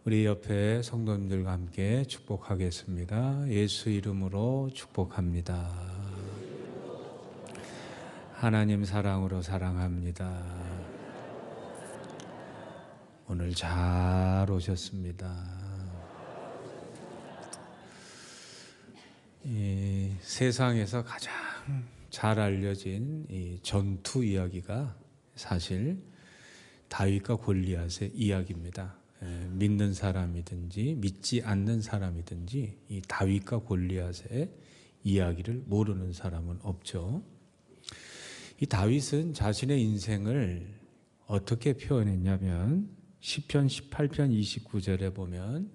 우리 옆에 성도님들과 함께 축복하겠습니다. 예수 이름으로 축복합니다. 하나님 사랑으로 사랑합니다. 오늘 잘 오셨습니다. 이 세상에서 가장 잘 알려진 이 전투 이야기가 사실 다윗과 골리앗의 이야기입니다. 믿는 사람이든지 믿지 않는 사람이든지 이 다윗과 골리앗의 이야기를 모르는 사람은 없죠. 이 다윗은 자신의 인생을 어떻게 표현했냐면 시편 18편 29절에 보면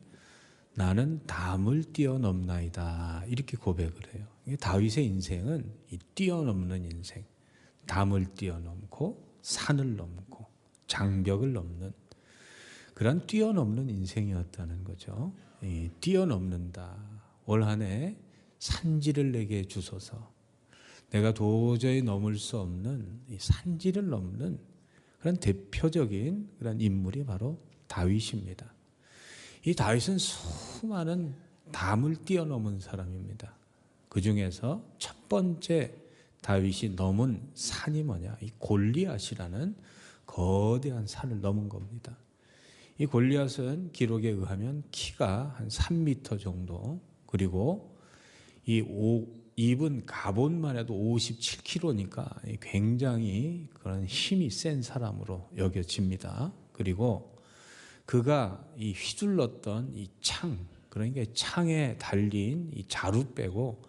나는 담을 뛰어넘나이다 이렇게 고백을 해요. 다윗의 인생은 이 뛰어넘는 인생, 담을 뛰어넘고 산을 넘고 장벽을 넘는 그런 뛰어넘는 인생이었다는 거죠. 뛰어넘는다. 올 한 해 산지를 내게 주소서. 내가 도저히 넘을 수 없는 이 산지를 넘는 그런 대표적인 그런 인물이 바로 다윗입니다. 이 다윗은 수많은 담을 뛰어넘은 사람입니다. 그 중에서 첫 번째 다윗이 넘은 산이 뭐냐? 이 골리앗이라는 거대한 산을 넘은 겁니다. 이 골리앗은 기록에 의하면 키가 한 3m 정도, 그리고 입은 갑옷만 해도 57kg니까 굉장히 그런 힘이 센 사람으로 여겨집니다. 그리고 그가 이 휘둘렀던 이 창, 그러니까 창에 달린 이 자루 빼고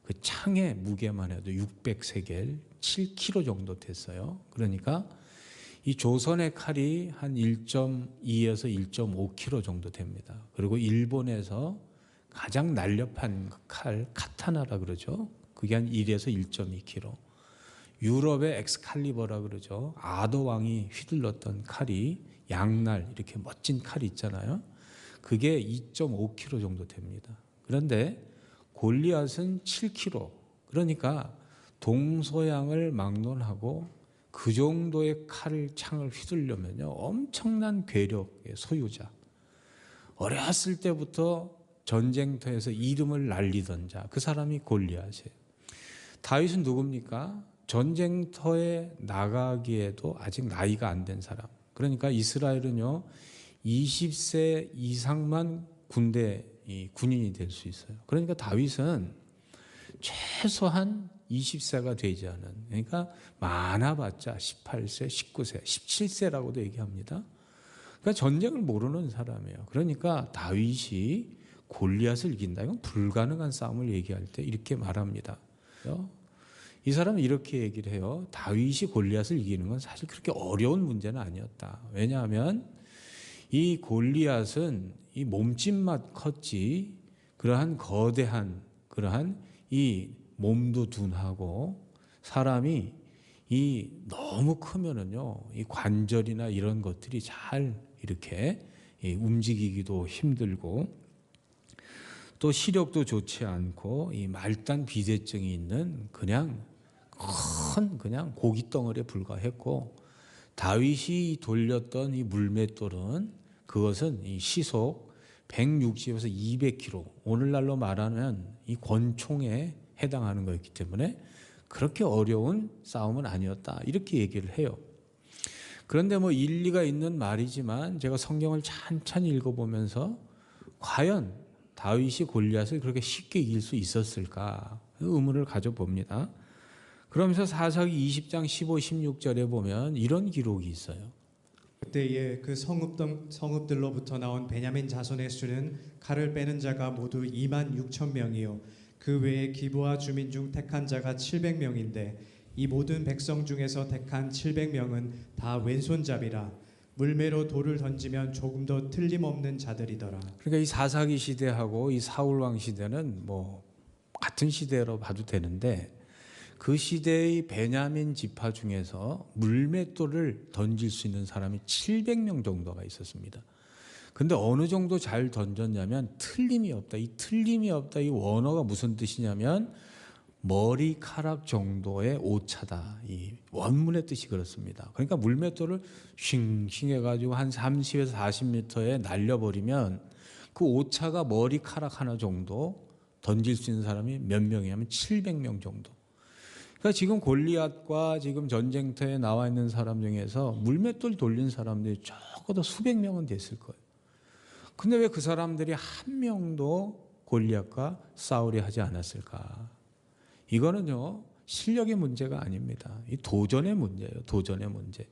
그 창의 무게만 해도 600세겔, 7kg 정도 됐어요. 그러니까 이 조선의 칼이 한 1.2에서 1.5kg 정도 됩니다. 그리고 일본에서 가장 날렵한 칼, 카타나라 그러죠. 그게 한 1에서 1.2kg. 유럽의 엑스칼리버라 그러죠. 아더왕이 휘둘렀던 칼이 양날 이렇게 멋진 칼이 있잖아요. 그게 2.5kg 정도 됩니다. 그런데 골리앗은 7kg. 그러니까 동서양을 막론하고 그 정도의 칼을 창을 휘둘려면요 엄청난 괴력의 소유자, 어렸을 때부터 전쟁터에서 이름을 날리던 자, 그 사람이 골리앗이에요. 다윗은 누굽니까? 전쟁터에 나가기에도 아직 나이가 안 된 사람. 그러니까 이스라엘은요 20세 이상만 군인이 될 수 있어요. 그러니까 다윗은 최소한 20세가 되지 않은, 그러니까 많아봤자 18세, 19세, 17세라고도 얘기합니다. 그러니까 전쟁을 모르는 사람이에요. 그러니까 다윗이 골리앗을 이긴다, 이건 불가능한 싸움을 얘기할 때 이렇게 말합니다. 이 사람은 이렇게 얘기를 해요. 다윗이 골리앗을 이기는 건 사실 그렇게 어려운 문제는 아니었다. 왜냐하면 이 골리앗은 이 몸집만 컸지 그러한 거대한 그러한 이 몸도 둔하고 사람이 이 너무 크면은요 이 관절이나 이런 것들이 잘 이렇게 움직이기도 힘들고 또 시력도 좋지 않고 이 말단 비대증이 있는 그냥 고깃 덩어리에 불과했고, 다윗이 돌렸던 이 물맷돌은 그것은 이 시속 160에서 200km, 오늘날로 말하면 이 권총에 해당하는 거였기 때문에 그렇게 어려운 싸움은 아니었다, 이렇게 얘기를 해요. 그런데 뭐 일리가 있는 말이지만 제가 성경을 찬찬히 읽어보면서 과연 다윗이 골리앗을 그렇게 쉽게 이길 수 있었을까 의문을 가져봅니다. 그러면서 사사기 20장 15, 16절에 보면 이런 기록이 있어요. 그때에 그 성읍들로부터 나온 베냐민 자손의 수는 칼을 빼는 자가 모두 2만 6천 명이요 그 외에 기브아 주민 중 택한 자가 700명인데 이 모든 백성 중에서 택한 700명은 다 왼손잡이라 물매로 돌을 던지면 조금도 틀림없는 자들이더라. 그러니까 이 사사기 시대하고 이 사울 왕 시대는 뭐 같은 시대로 봐도 되는데, 그 시대의 베냐민 지파 중에서 물맷돌을 던질 수 있는 사람이 700명 정도가 있었습니다. 근데 어느 정도 잘 던졌냐면 틀림이 없다. 이 틀림이 없다, 이 원어가 무슨 뜻이냐면 머리카락 정도의 오차다. 이 원문의 뜻이 그렇습니다. 그러니까 물맷돌을 싱싱 해가지고 한 30에서 40m에 날려버리면 그 오차가 머리카락 하나 정도 던질 수 있는 사람이 몇 명이냐면 700명 정도. 그러니까 지금 골리앗과 지금 전쟁터에 나와 있는 사람 중에서 물맷돌 돌린 사람들이 적어도 수백 명은 됐을 거예요. 근데 왜 그 사람들이 한 명도 골리앗과 싸우려 하지 않았을까? 이거는요, 실력의 문제가 아닙니다. 이 도전의 문제예요. 도전의 문제.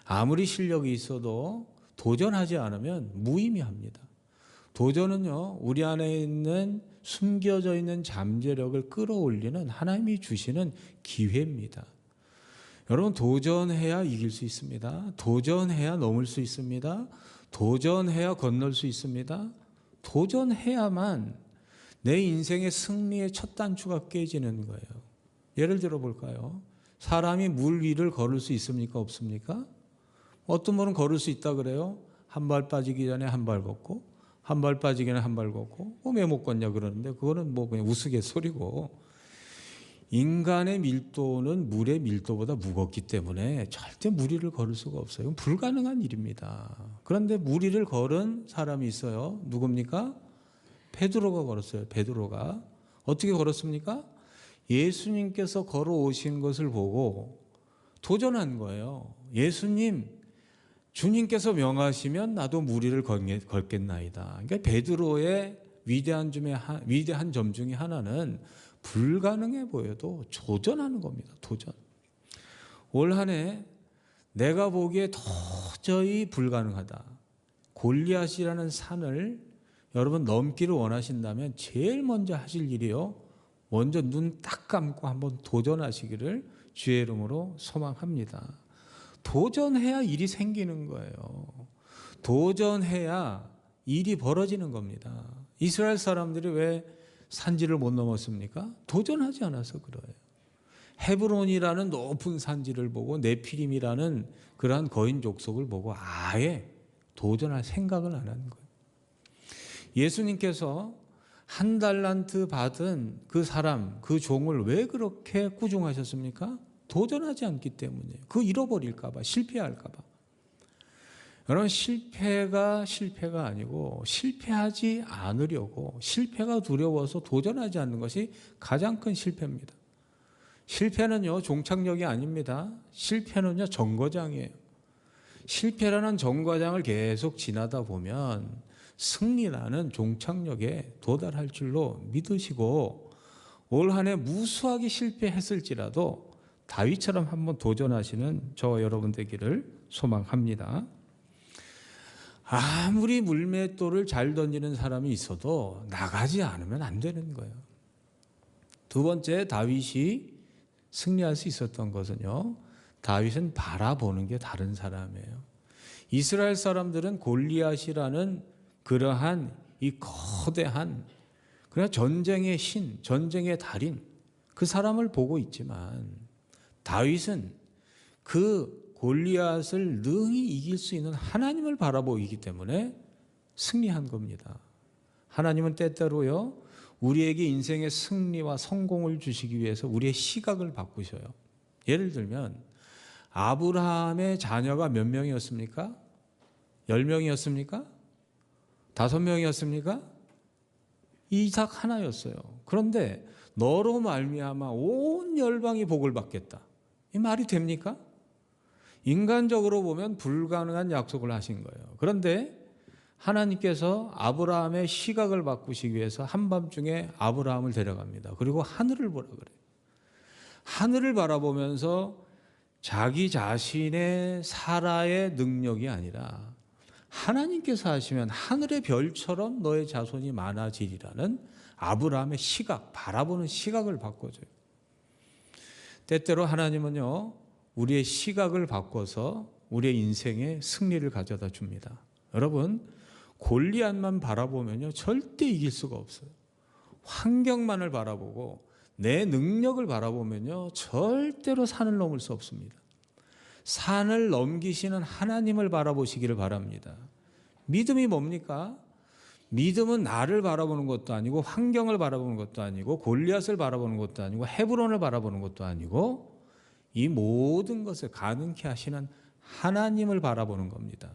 아무리 실력이 있어도 도전하지 않으면 무의미합니다. 도전은요, 우리 안에 있는 숨겨져 있는 잠재력을 끌어올리는 하나님이 주시는 기회입니다. 여러분, 도전해야 이길 수 있습니다. 도전해야 넘을 수 있습니다. 도전해야 건널 수 있습니다. 도전해야만 내 인생의 승리의 첫 단추가 깨지는 거예요. 예를 들어 볼까요? 사람이 물 위를 걸을 수 있습니까? 없습니까? 어떤 분은 걸을 수 있다 그래요. 한 발 빠지기 전에 한 발 걷고, 한 발 빠지기 전에 한 발 걷고, 왜 못 걷냐 그러는데 그거는 뭐 그냥 우스갯소리고, 인간의 밀도는 물의 밀도보다 무겁기 때문에 절대 물 위를 걸을 수가 없어요. 이건 불가능한 일입니다. 그런데 물 위를 걸은 사람이 있어요. 누굽니까? 베드로가 걸었어요. 베드로가 어떻게 걸었습니까? 예수님께서 걸어오신 것을 보고 도전한 거예요. 예수님, 주님께서 명하시면 나도 물 위를 걸겠나이다. 그러니까 베드로의 위대한 점 중에 하나는 불가능해 보여도 도전하는 겁니다. 도전. 올 한 해 내가 보기에 도저히 불가능하다. 골리앗이라는 산을 여러분 넘기를 원하신다면 제일 먼저 하실 일이요, 먼저 눈 딱 감고 한번 도전하시기를 주의 이름으로 소망합니다. 도전해야 일이 생기는 거예요. 도전해야 일이 벌어지는 겁니다. 이스라엘 사람들이 왜 산지를 못 넘었습니까? 도전하지 않아서 그래요. 헤브론이라는 높은 산지를 보고 네피림이라는 그러한 거인 족속을 보고 아예 도전할 생각을 안 하는 거예요. 예수님께서 한 달란트 받은 그 사람, 그 종을 왜 그렇게 꾸중하셨습니까? 도전하지 않기 때문이에요. 그거 잃어버릴까 봐, 실패할까 봐. 여러분, 실패가 아니고 실패하지 않으려고, 실패가 두려워서 도전하지 않는 것이 가장 큰 실패입니다. 실패는요, 종착역이 아닙니다. 실패는요, 정거장이에요. 실패라는 정거장을 계속 지나다 보면 승리라는 종착역에 도달할 줄로 믿으시고, 올 한 해 무수하게 실패했을지라도 다윗처럼 한번 도전하시는 저와 여러분 되기를 소망합니다. 아무리 물맷돌을 잘 던지는 사람이 있어도 나가지 않으면 안 되는 거예요. 두 번째, 다윗이 승리할 수 있었던 것은요, 다윗은 바라보는 게 다른 사람이에요. 이스라엘 사람들은 골리앗이라는 그러한 이 거대한, 그냥 전쟁의 신, 전쟁의 달인, 그 사람을 보고 있지만 다윗은 그 골리앗을 능히 이길 수 있는 하나님을 바라보기 때문에 승리한 겁니다. 하나님은 때때로요, 우리에게 인생의 승리와 성공을 주시기 위해서 우리의 시각을 바꾸셔요. 예를 들면 아브라함의 자녀가 몇 명이었습니까? 10명이었습니까? 5명이었습니까? 이삭 하나였어요. 그런데 너로 말미암아 온 열방이 복을 받겠다. 이 말이 됩니까? 인간적으로 보면 불가능한 약속을 하신 거예요. 그런데 하나님께서 아브라함의 시각을 바꾸시기 위해서 한밤중에 아브라함을 데려갑니다. 그리고 하늘을 보라 그래요. 하늘을 바라보면서 자기 자신의 사라의 능력이 아니라 하나님께서 하시면 하늘의 별처럼 너의 자손이 많아지리라는 아브라함의 시각, 바라보는 시각을 바꿔줘요. 때때로 하나님은요, 우리의 시각을 바꿔서 우리의 인생에 승리를 가져다 줍니다. 여러분, 골리앗만 바라보면요, 절대 이길 수가 없어요. 환경만을 바라보고 내 능력을 바라보면요, 절대로 산을 넘을 수 없습니다. 산을 넘기시는 하나님을 바라보시기를 바랍니다. 믿음이 뭡니까? 믿음은 나를 바라보는 것도 아니고 환경을 바라보는 것도 아니고 골리앗을 바라보는 것도 아니고 헤브론을 바라보는 것도 아니고 이 모든 것을 가능케 하시는 하나님을 바라보는 겁니다.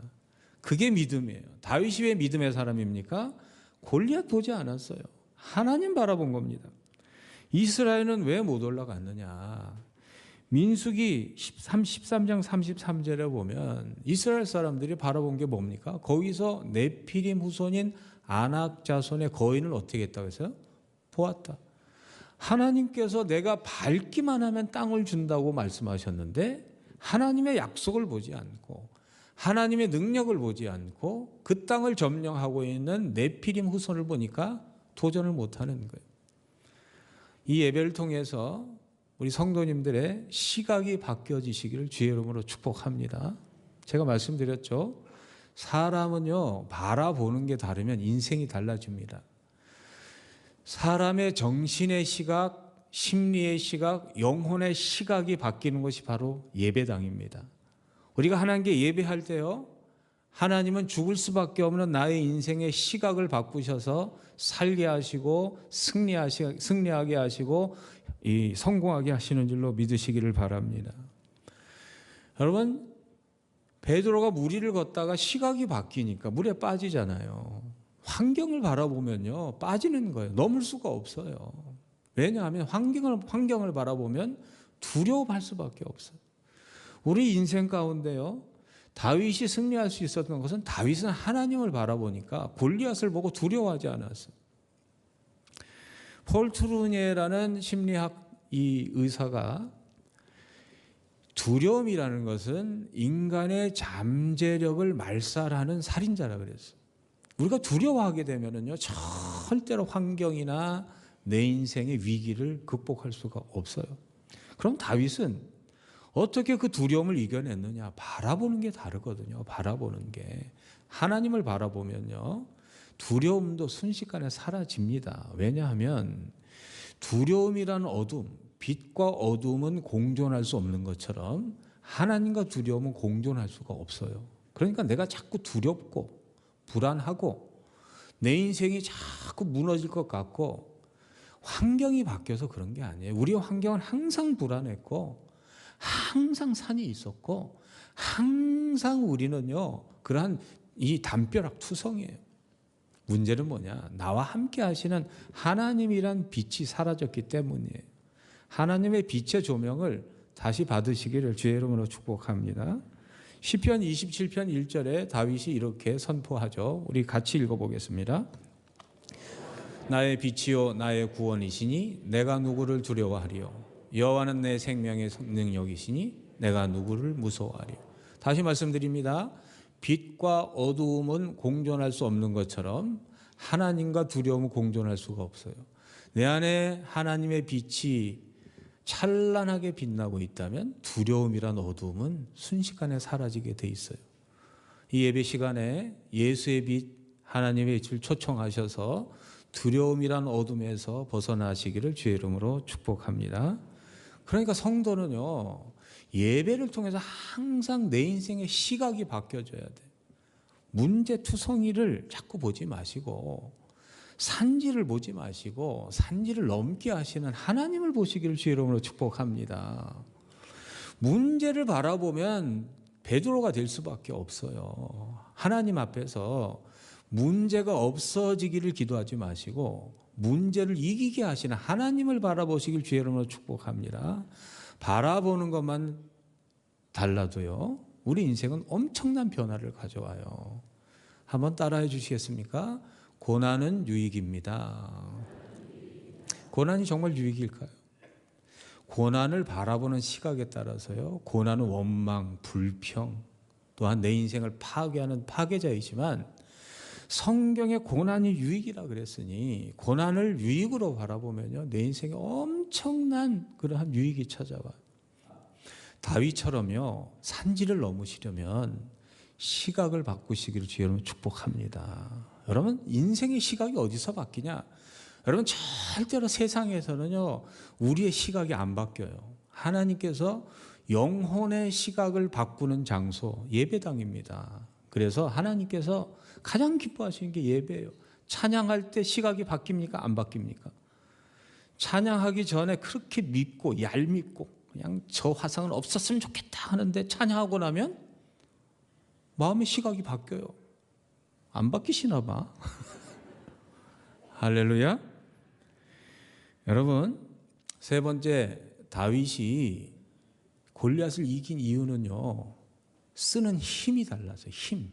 그게 믿음이에요. 다윗이 왜 믿음의 사람입니까? 골리앗 보지 않았어요. 하나님 바라본 겁니다. 이스라엘은 왜 못 올라갔느냐? 민수기 13장 33절에 보면 이스라엘 사람들이 바라본 게 뭡니까? 거기서 네피림 후손인 아낙 자손의 거인을 어떻게 했다고 했어요? 보았다. 하나님께서 내가 밟기만 하면 땅을 준다고 말씀하셨는데 하나님의 약속을 보지 않고 하나님의 능력을 보지 않고 그 땅을 점령하고 있는 네피림 후손을 보니까 도전을 못하는 거예요. 이 예배를 통해서 우리 성도님들의 시각이 바뀌어지시기를 주의 이름으로 축복합니다. 제가 말씀드렸죠. 사람은요, 바라보는 게 다르면 인생이 달라집니다. 사람의 정신의 시각, 심리의 시각, 영혼의 시각이 바뀌는 것이 바로 예배당입니다. 우리가 하나님께 예배할 때요, 하나님은 죽을 수밖에 없는 나의 인생의 시각을 바꾸셔서 살게 하시고 승리하게 하시고 성공하게 하시는 줄로 믿으시기를 바랍니다. 여러분, 베드로가 물 위를 걷다가 시각이 바뀌니까 물에 빠지잖아요. 환경을 바라보면요, 빠지는 거예요. 넘을 수가 없어요. 왜냐하면 환경을 바라보면 두려워할 수밖에 없어요. 우리 인생 가운데요, 다윗이 승리할 수 있었던 것은 다윗은 하나님을 바라보니까 골리앗을 보고 두려워하지 않았어요. 폴 트루니에라는 심리학 이 의사가 두려움이라는 것은 인간의 잠재력을 말살하는 살인자라 그랬어요. 우리가 두려워하게 되면은요, 절대로 환경이나 내 인생의 위기를 극복할 수가 없어요. 그럼 다윗은 어떻게 그 두려움을 이겨냈느냐? 바라보는 게 다르거든요. 바라보는 게. 하나님을 바라보면요, 두려움도 순식간에 사라집니다. 왜냐하면 두려움이라는 어둠, 빛과 어둠은 공존할 수 없는 것처럼 하나님과 두려움은 공존할 수가 없어요. 그러니까 내가 자꾸 두렵고 불안하고 내 인생이 자꾸 무너질 것 같고 환경이 바뀌어서 그런 게 아니에요. 우리의 환경은 항상 불안했고 항상 산이 있었고 항상 우리는요, 그러한 이 담벼락 투성이에요. 문제는 뭐냐? 나와 함께 하시는 하나님이란 빛이 사라졌기 때문이에요. 하나님의 빛의 조명을 다시 받으시기를 주의 이름으로 축복합니다. 시편 27편 1절에 다윗이 이렇게 선포하죠. 우리 같이 읽어보겠습니다. 나의 빛이요 나의 구원이시니 내가 누구를 두려워하리요. 여호와는 내 생명의 능력이시니 내가 누구를 무서워하리요. 다시 말씀드립니다. 빛과 어두움은 공존할 수 없는 것처럼 하나님과 두려움은 공존할 수가 없어요. 내 안에 하나님의 빛이 찬란하게 빛나고 있다면 두려움이란 어두움은 순식간에 사라지게 돼 있어요. 이 예배 시간에 예수의 빛, 하나님의 빛을 초청하셔서 두려움이란 어둠에서 벗어나시기를 주의 이름으로 축복합니다. 그러니까 성도는요, 예배를 통해서 항상 내 인생의 시각이 바뀌어져야 돼요. 문제투성이를 자꾸 보지 마시고 산지를 보지 마시고 산지를 넘게 하시는 하나님을 보시기를 주의 이름으로 축복합니다. 문제를 바라보면 베드로가 될 수밖에 없어요. 하나님 앞에서 문제가 없어지기를 기도하지 마시고 문제를 이기게 하시는 하나님을 바라보시길 주의 이름으로 축복합니다. 바라보는 것만 달라도요, 우리 인생은 엄청난 변화를 가져와요. 한번 따라해 주시겠습니까? 고난은 유익입니다. 고난이 정말 유익일까요? 고난을 바라보는 시각에 따라서요, 고난은 원망, 불평, 또한 내 인생을 파괴하는 파괴자이지만 성경에 고난이 유익이라 그랬으니 고난을 유익으로 바라보면요, 내 인생에 엄청난 그러한 유익이 찾아와요. 다윗처럼요, 산지를 넘으시려면 시각을 바꾸시기를 주의 여러분 축복합니다. 여러분, 인생의 시각이 어디서 바뀌냐? 여러분, 절대로 세상에서는요, 우리의 시각이 안 바뀌어요. 하나님께서 영혼의 시각을 바꾸는 장소, 예배당입니다. 그래서 하나님께서 가장 기뻐하시는 게 예배예요. 찬양할 때 시각이 바뀝니까? 안 바뀝니까? 찬양하기 전에 그렇게 밉고 얄밉고 그냥 저 화상은 없었으면 좋겠다 하는데 찬양하고 나면 마음의 시각이 바뀌어요. 안 바뀌시나 봐. 할렐루야. 여러분, 세 번째, 다윗이 골리앗을 이긴 이유는요, 쓰는 힘이 달라서 힘.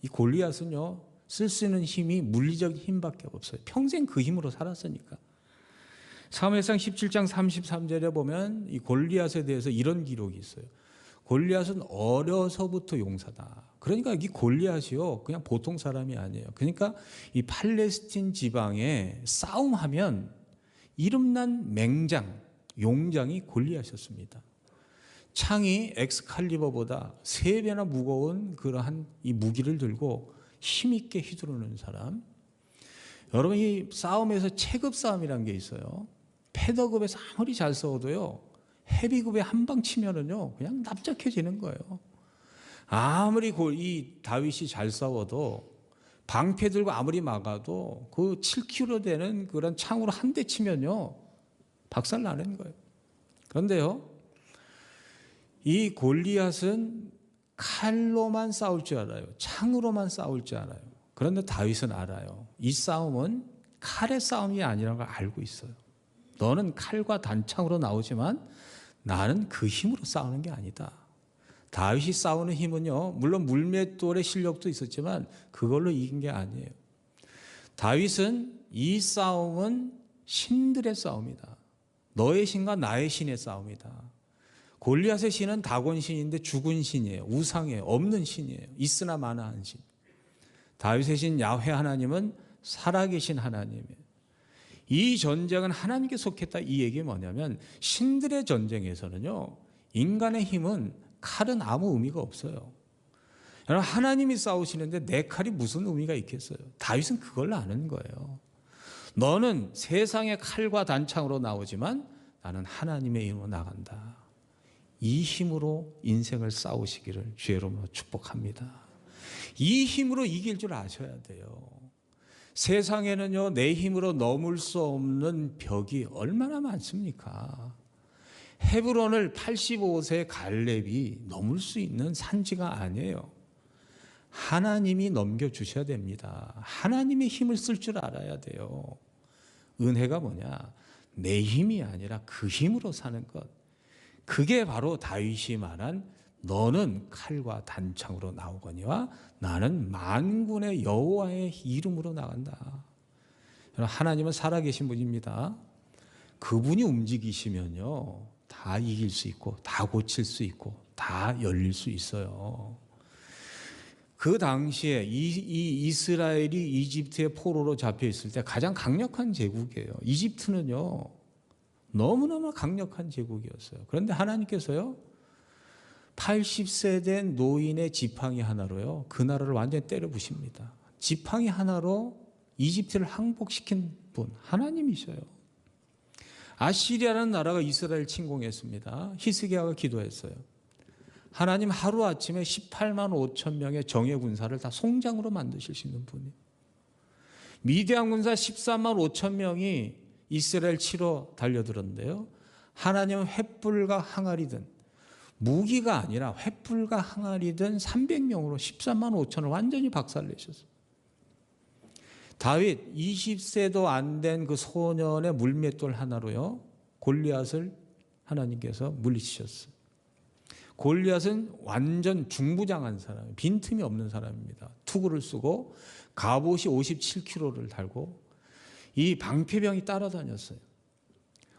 이 골리앗은요, 쓸 수 있는 힘이 물리적인 힘밖에 없어요. 평생 그 힘으로 살았으니까. 사무엘상 17장 33절에 보면 이 골리앗에 대해서 이런 기록이 있어요. 골리앗은 어려서부터 용사다. 그러니까 이 골리앗이요, 그냥 보통 사람이 아니에요. 그러니까 이 팔레스틴 지방에 싸움하면 이름난 맹장, 용장이 골리앗이었습니다. 창이 엑스칼리버보다 3배나 무거운 그러한 이 무기를 들고 힘있게 휘두르는 사람. 여러분, 이 싸움에서 체급 싸움이라는 게 있어요. 패더급에서 아무리 잘 싸워도요, 헤비급에 한 방 치면은요, 그냥 납작해지는 거예요. 아무리 이 다윗이 잘 싸워도 방패 들고 아무리 막아도 그 7kg 되는 그런 창으로 한 대 치면요, 박살 나는 거예요. 그런데요, 이 골리앗은 칼로만 싸울 줄 알아요. 창으로만 싸울 줄 알아요. 그런데 다윗은 알아요. 이 싸움은 칼의 싸움이 아니라는 걸 알고 있어요. 너는 칼과 단창으로 나오지만 나는 그 힘으로 싸우는 게 아니다. 다윗이 싸우는 힘은요, 물론 물맷돌의 실력도 있었지만 그걸로 이긴 게 아니에요. 다윗은 이 싸움은 신들의 싸움이다. 너의 신과 나의 신의 싸움이다. 골리앗의 신은 다곤 신인데 죽은 신이에요. 우상이에요. 없는 신이에요. 있으나 마나한 신. 다윗의 신 야훼 하나님은 살아계신 하나님이에요. 이 전쟁은 하나님께 속했다. 이 얘기가 뭐냐면 신들의 전쟁에서는요, 인간의 힘은 칼은 아무 의미가 없어요. 여러분, 하나님이 싸우시는데 내 칼이 무슨 의미가 있겠어요? 다윗은 그걸 아는 거예요. 너는 세상의 칼과 단창으로 나오지만 나는 하나님의 이름으로 나간다. 이 힘으로 인생을 싸우시기를 주의 이름으로 축복합니다. 이 힘으로 이길 줄 아셔야 돼요. 세상에는요, 내 힘으로 넘을 수 없는 벽이 얼마나 많습니까? 헤브론을 85세 갈렙이 넘을 수 있는 산지가 아니에요. 하나님이 넘겨주셔야 됩니다. 하나님의 힘을 쓸 줄 알아야 돼요. 은혜가 뭐냐? 내 힘이 아니라 그 힘으로 사는 것. 그게 바로 다윗이 말한 너는 칼과 단창으로 나오거니와 나는 만군의 여호와의 이름으로 나간다. 하나님은 살아계신 분입니다. 그분이 움직이시면요, 다 이길 수 있고 다 고칠 수 있고 다 열릴 수 있어요. 그 당시에 이 이스라엘이 이집트의 포로로 잡혀 있을 때 가장 강력한 제국이에요. 이집트는요, 너무너무 강력한 제국이었어요. 그런데 하나님께서요, 80세 된 노인의 지팡이 하나로요, 그 나라를 완전히 때려 부십니다. 지팡이 하나로 이집트를 항복시킨 분, 하나님이셔요. 아시리아라는 나라가 이스라엘 침공했습니다. 히스기야가 기도했어요. 하나님 하루아침에 18만 5천 명의 정예 군사를 다 송장으로 만드실 수 있는 분이에요. 미디안 군사 14만 5천 명이 이스라엘 치러 달려들었는데요, 하나님은 횃불과 항아리든 무기가 아니라 횃불과 항아리든 300명으로 13만 5천을 완전히 박살내셨어요. 다윗 20세도 안 된 그 소년의 물맷돌 하나로요, 골리앗을 하나님께서 물리치셨어요. 골리앗은 완전 중부장한 사람, 빈틈이 없는 사람입니다. 투구를 쓰고 갑옷이 57kg를 달고 이 방패병이 따라다녔어요.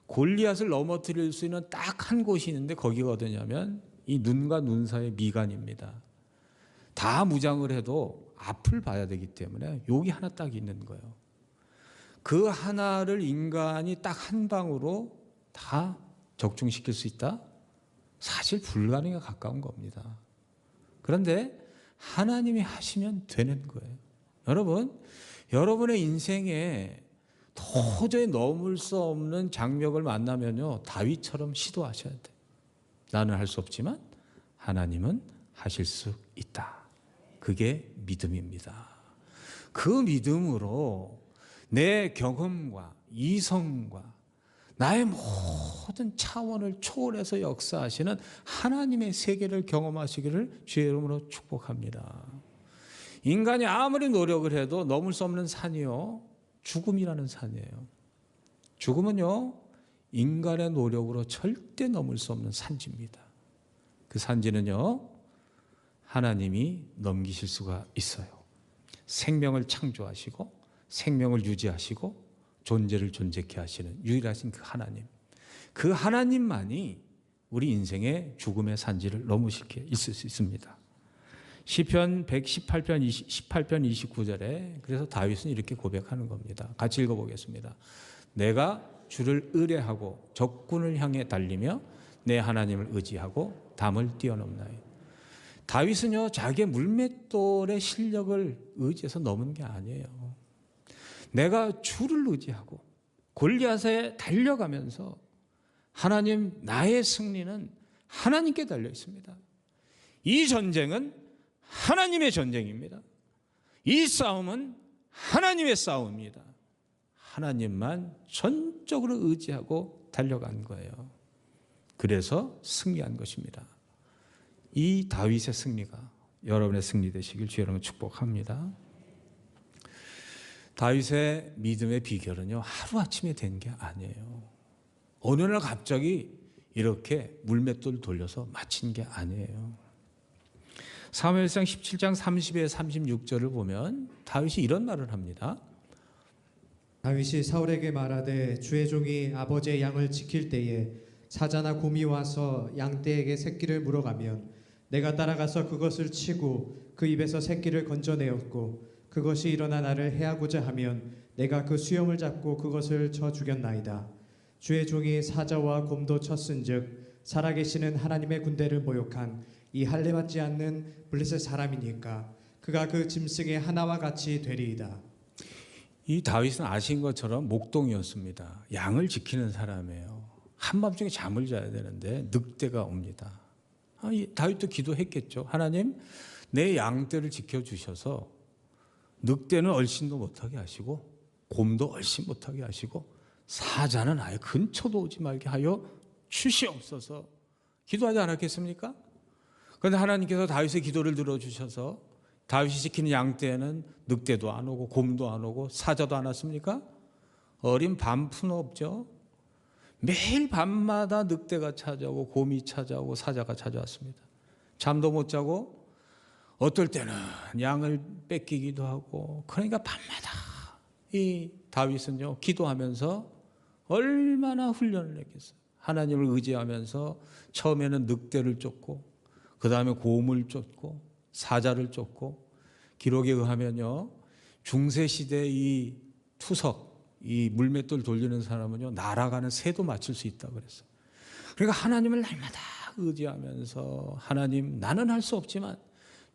골리앗을 넘어뜨릴 수 있는 딱 한 곳이 있는데 거기가 어디냐면 이 눈과 눈 사이의 미간입니다. 다 무장을 해도 앞을 봐야 되기 때문에 여기 하나 딱 있는 거예요. 그 하나를 인간이 딱 한 방으로 다 적중시킬 수 있다? 사실 불가능에 가까운 겁니다. 그런데 하나님이 하시면 되는 거예요. 여러분, 여러분의 인생에 도저히 넘을 수 없는 장벽을 만나면요, 다윗처럼 시도하셔야 돼요. 나는 할 수 없지만 하나님은 하실 수 있다. 그게 믿음입니다. 그 믿음으로 내 경험과 이성과 나의 모든 차원을 초월해서 역사하시는 하나님의 세계를 경험하시기를 주의 이름으로 축복합니다. 인간이 아무리 노력을 해도 넘을 수 없는 산이요, 죽음이라는 산이에요. 죽음은요, 인간의 노력으로 절대 넘을 수 없는 산지입니다. 그 산지는요, 하나님이 넘기실 수가 있어요. 생명을 창조하시고 생명을 유지하시고 존재를 존재케 하시는 유일하신 그 하나님, 그 하나님만이 우리 인생의 죽음의 산지를 넘으실 게 있을 수 있습니다. 시편 118편 18편 29절에 그래서 다윗은 이렇게 고백하는 겁니다. 같이 읽어보겠습니다. 내가 주를 의뢰하고 적군을 향해 달리며 내 하나님을 의지하고 담을 뛰어넘나요. 다윗은요, 자기의 물맷돌의 실력을 의지해서 넘은 게 아니에요. 내가 주를 의지하고 골리앗에 달려가면서 하나님, 나의 승리는 하나님께 달려 있습니다. 이 전쟁은 하나님의 전쟁입니다. 이 싸움은 하나님의 싸움입니다. 하나님만 전적으로 의지하고 달려간 거예요. 그래서 승리한 것입니다. 이 다윗의 승리가 여러분의 승리 되시길 주의 이름으로 축복합니다. 다윗의 믿음의 비결은요, 하루아침에 된 게 아니에요. 어느 날 갑자기 이렇게 물맷돌 돌려서 마친 게 아니에요. 사무엘상 17장 30에 36절을 보면 다윗이 이런 말을 합니다. 다윗이 사울에게 말하되 주의 종이 아버지의 양을 지킬 때에 사자나 곰이 와서 양떼에게 새끼를 물어가면 내가 따라가서 그것을 치고 그 입에서 새끼를 건져내었고 그것이 일어나 나를 해하고자 하면 내가 그 수염을 잡고 그것을 쳐 죽였나이다. 주의 종이 사자와 곰도 쳤은즉 살아계시는 하나님의 군대를 모욕한 이 할례받지 않는 블레셋 사람이니까 그가 그 짐승의 하나와 같이 되리이다. 이 다윗은 아신 것처럼 목동이었습니다. 양을 지키는 사람이에요. 한밤중에 잠을 자야 되는데 늑대가 옵니다. 다윗도 기도했겠죠. 하나님, 내 양떼를 지켜주셔서 늑대는 얼씬도 못하게 하시고 곰도 얼씬 못하게 하시고 사자는 아예 근처도 오지 말게 하여 주시옵소서. 기도하지 않았겠습니까? 그런데 하나님께서 다윗의 기도를 들어주셔서 다윗이 지키는 양떼에는 늑대도 안 오고 곰도 안 오고 사자도 안 왔습니까? 어린 밤푼 없죠. 매일 밤마다 늑대가 찾아오고 곰이 찾아오고 사자가 찾아왔습니다. 잠도 못 자고 어떨 때는 양을 뺏기기도 하고, 그러니까 밤마다 이 다윗은요, 기도하면서 얼마나 훈련을 했겠어요. 하나님을 의지하면서 처음에는 늑대를 쫓고 그 다음에 곰을 쫓고 사자를 쫓고, 기록에 의하면요, 중세시대 이 투석, 이 물맷돌 돌리는 사람은요, 날아가는 새도 맞출 수 있다고 그랬어요. 그러니까 하나님을 날마다 의지하면서 하나님, 나는 할 수 없지만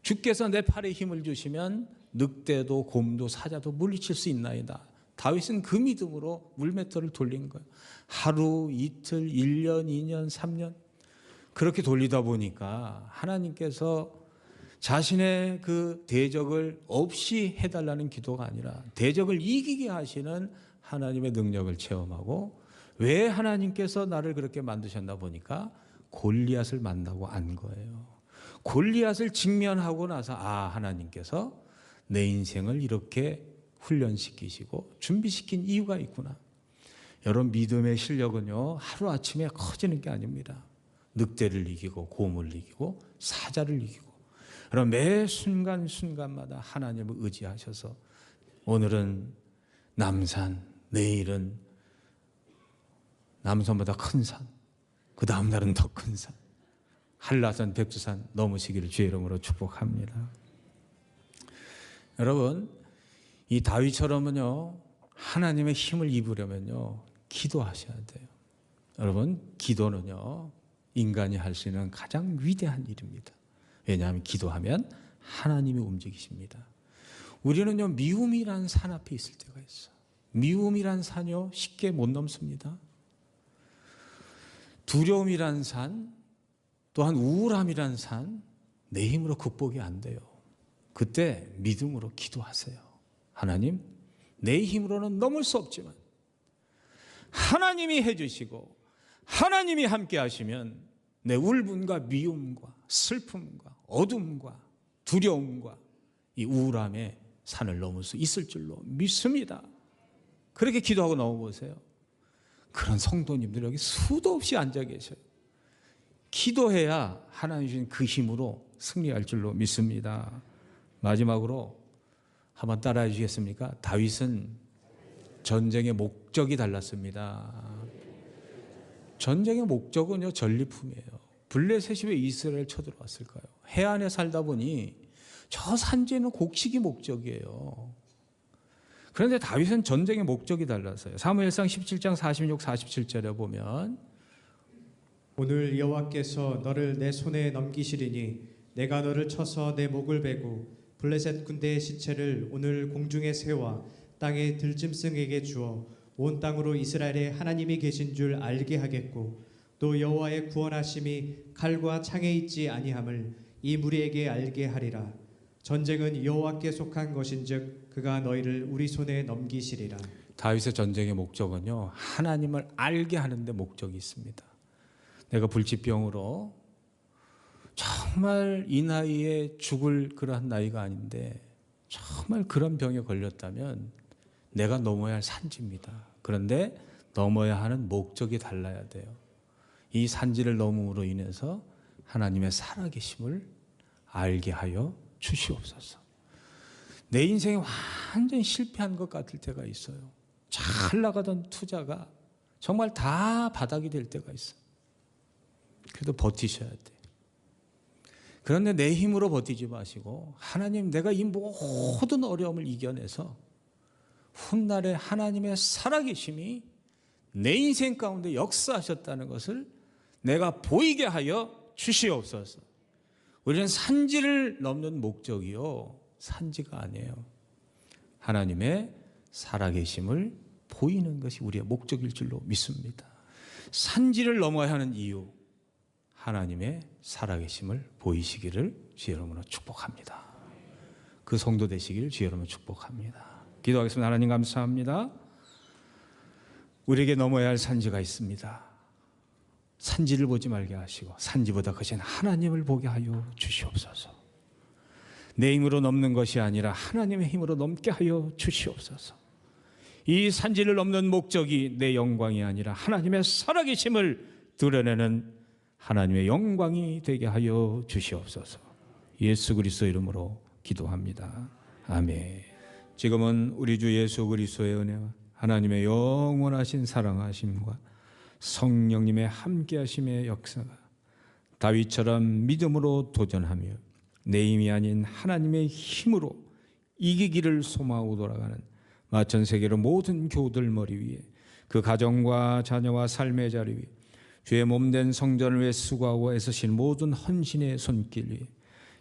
주께서 내 팔에 힘을 주시면 늑대도 곰도 사자도 물리칠 수 있나이다. 다윗은 그 믿음으로 물맷돌을 돌린 거예요. 하루, 이틀, 1년, 2년, 3년 그렇게 돌리다 보니까 하나님께서 자신의 그 대적을 없이 해달라는 기도가 아니라 대적을 이기게 하시는 하나님의 능력을 체험하고, 왜 하나님께서 나를 그렇게 만드셨나 보니까 골리앗을 만나고 안 거예요. 골리앗을 직면하고 나서 하나님께서 내 인생을 이렇게 훈련시키시고 준비시킨 이유가 있구나. 여러분, 믿음의 실력은요, 하루아침에 커지는 게 아닙니다. 늑대를 이기고 곰을 이기고 사자를 이기고, 여러분, 매 순간순간마다 하나님을 의지하셔서 오늘은 남산, 내일은 남산보다 큰 산, 그 다음 날은 더 큰 산, 한라산, 백두산 넘으시기를 주의 이름으로 축복합니다. 여러분, 이 다윗처럼은요, 하나님의 힘을 입으려면요, 기도하셔야 돼요. 여러분, 기도는요, 인간이 할 수 있는 가장 위대한 일입니다. 왜냐하면 기도하면 하나님이 움직이십니다. 우리는요, 미움이란 산 앞에 있을 때가 있어요. 미움이란 산이요, 쉽게 못 넘습니다. 두려움이란 산, 또한 우울함이란 산, 내 힘으로 극복이 안 돼요. 그때 믿음으로 기도하세요. 하나님, 내 힘으로는 넘을 수 없지만 하나님이 해주시고 하나님이 함께 하시면 내 울분과 미움과 슬픔과 어둠과 두려움과 이 우울함의 산을 넘을 수 있을 줄로 믿습니다. 그렇게 기도하고 넘어보세요. 그런 성도님들이 여기 수도 없이 앉아 계셔요. 기도해야 하나님 주신 그 힘으로 승리할 줄로 믿습니다. 마지막으로 한번 따라해 주시겠습니까? 다윗은 전쟁의 목적이 달랐습니다. 전쟁의 목적은요, 전리품이에요. 블레셋이 왜 이스라엘 쳐들어왔을까요? 해안에 살다 보니 저 산지에는 곡식이 목적이에요. 그런데 다윗은 전쟁의 목적이 달라서요. 사무엘상 17장 46, 47절에 보면 오늘 여호와께서 너를 내 손에 넘기시리니 내가 너를 쳐서 내 목을 베고 블레셋 군대의 시체를 오늘 공중에 세워 땅의 들짐승에게 주어 온 땅으로 이스라엘의 하나님이 계신 줄 알게 하겠고 또 여호와의 구원하심이 칼과 창에 있지 아니함을 이 무리에게 알게 하리라. 전쟁은 여호와께 속한 것인즉 그가 너희를 우리 손에 넘기시리라. 다윗의 전쟁의 목적은요, 하나님을 알게 하는 데 목적이 있습니다. 내가 불치병으로 정말 이 나이에 죽을 그러한 나이가 아닌데 정말 그런 병에 걸렸다면 내가 넘어야 할 산지입니다. 그런데 넘어야 하는 목적이 달라야 돼요. 이 산지를 넘음으로 인해서 하나님의 살아계심을 알게 하여 주시옵소서. 내 인생이 완전히 실패한 것 같을 때가 있어요. 잘 나가던 투자가 정말 다 바닥이 될 때가 있어요. 그래도 버티셔야 돼요. 그런데 내 힘으로 버티지 마시고 하나님, 내가 이 모든 어려움을 이겨내서 훗날에 하나님의 살아계심이 내 인생 가운데 역사하셨다는 것을 내가 보이게 하여 주시옵소서. 우리는 산지를 넘는 목적이요, 산지가 아니에요. 하나님의 살아계심을 보이는 것이 우리의 목적일 줄로 믿습니다. 산지를 넘어야 하는 이유, 하나님의 살아계심을 보이시기를 주의 이름으로 축복합니다. 그 성도 되시기를 주의 이름으로 축복합니다. 기도하겠습니다. 하나님 감사합니다. 우리에게 넘어야 할 산지가 있습니다. 산지를 보지 말게 하시고 산지보다 크신 하나님을 보게 하여 주시옵소서. 내 힘으로 넘는 것이 아니라 하나님의 힘으로 넘게 하여 주시옵소서. 이 산지를 넘는 목적이 내 영광이 아니라 하나님의 살아계심을 드러내는 하나님의 영광이 되게 하여 주시옵소서. 예수 그리스도 이름으로 기도합니다. 아멘. 지금은 우리 주 예수 그리스도의 은혜와 하나님의 영원하신 사랑하심과 성령님의 함께하심의 역사가 다윗처럼 믿음으로 도전하며 내 힘이 아닌 하나님의 힘으로 이기기를 소망하고 돌아가는 마천세계로 모든 교우들 머리 위에, 그 가정과 자녀와 삶의 자리 위에, 주의 몸된 성전을 위해 수고하고 애쓰신 모든 헌신의 손길 위에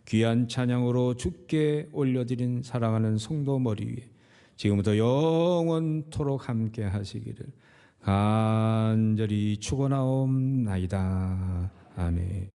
귀한 찬양으로 주께 올려드린 사랑하는 성도 머리 위에 지금부터 영원토록 함께 하시기를 간절히 축원하옵나이다. 아멘.